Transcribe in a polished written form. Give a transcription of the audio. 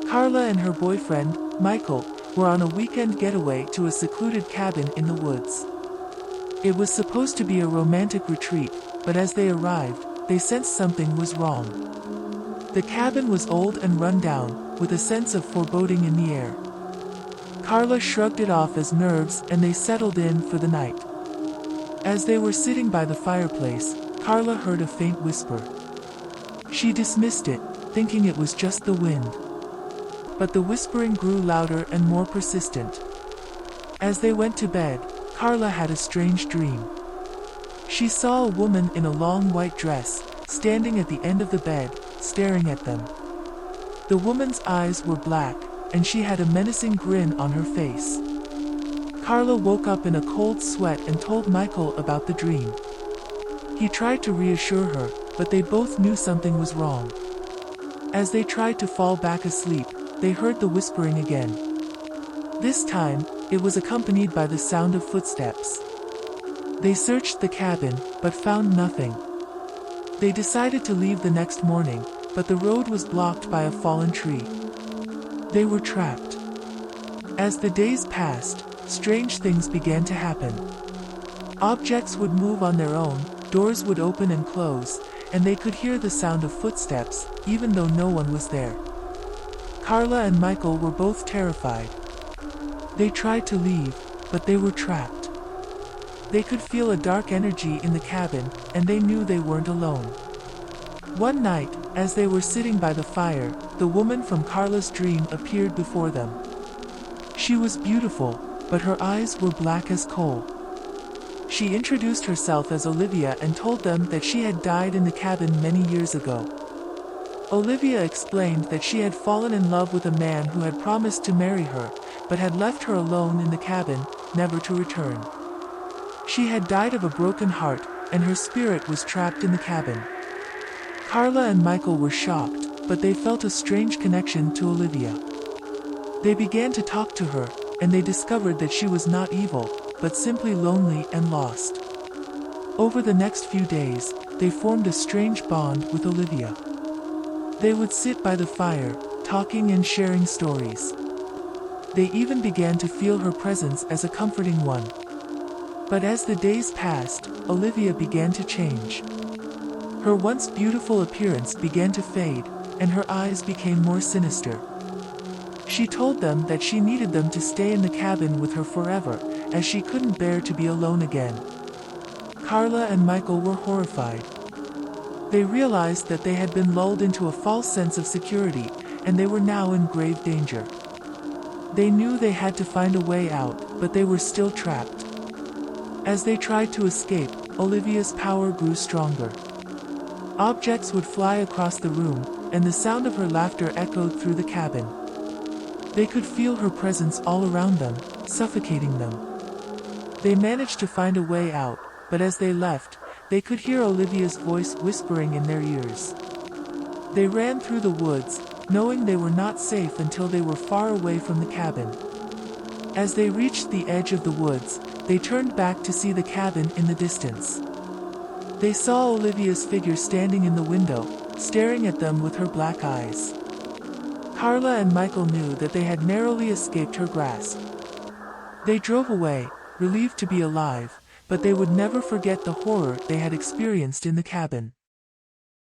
Carla and her boyfriend, Michael, were on a weekend getaway to a secluded cabin in the woods. It was supposed to be a romantic retreat, but as they arrived, they sensed something was wrong. The cabin was old and run down, with a sense of foreboding in the air. Carla shrugged it off as nerves and they settled in for the night. As they were sitting by the fireplace, Carla heard a faint whisper. She dismissed it, thinking it was just the wind. But the whispering grew louder and more persistent. As they went to bed, Carla had a strange dream. She saw a woman in a long white dress, standing at the end of the bed, staring at them. The woman's eyes were black, and she had a menacing grin on her face. Carla woke up in a cold sweat and told Michael about the dream. He tried to reassure her, but they both knew something was wrong. As they tried to fall back asleep, they heard the whispering again. This time, it was accompanied by the sound of footsteps. They searched the cabin, but found nothing. They decided to leave the next morning, but the road was blocked by a fallen tree. They were trapped. As the days passed, strange things began to happen. Objects would move on their own, doors would open and close, and they could hear the sound of footsteps, even though no one was there. Carla and Michael were both terrified. They tried to leave, but they were trapped. They could feel a dark energy in the cabin, and they knew they weren't alone. One night, as they were sitting by the fire, the woman from Carla's dream appeared before them. She was beautiful, but her eyes were black as coal. She introduced herself as Olivia and told them that she had died in the cabin many years ago. Olivia explained that she had fallen in love with a man who had promised to marry her, but had left her alone in the cabin, never to return. She had died of a broken heart, and her spirit was trapped in the cabin. Carla and Michael were shocked, but they felt a strange connection to Olivia. They began to talk to her, and they discovered that she was not evil, but simply lonely and lost. Over the next few days, they formed a strange bond with Olivia. They would sit by the fire, talking and sharing stories. They even began to feel her presence as a comforting one. But as the days passed, Olivia began to change. Her once beautiful appearance began to fade, and her eyes became more sinister. She told them that she needed them to stay in the cabin with her forever, as she couldn't bear to be alone again. Carla and Michael were horrified. They realized that they had been lulled into a false sense of security, and they were now in grave danger. They knew they had to find a way out, but they were still trapped. As they tried to escape, Olivia's power grew stronger. Objects would fly across the room, and the sound of her laughter echoed through the cabin. They could feel her presence all around them, suffocating them. They managed to find a way out, but as they left, they could hear Olivia's voice whispering in their ears. They ran through the woods, knowing they were not safe until they were far away from the cabin. As they reached the edge of the woods, they turned back to see the cabin in the distance. They saw Olivia's figure standing in the window, staring at them with her black eyes. Carla and Michael knew that they had narrowly escaped her grasp. They drove away, relieved to be alive, but they would never forget the horror they had experienced in the cabin.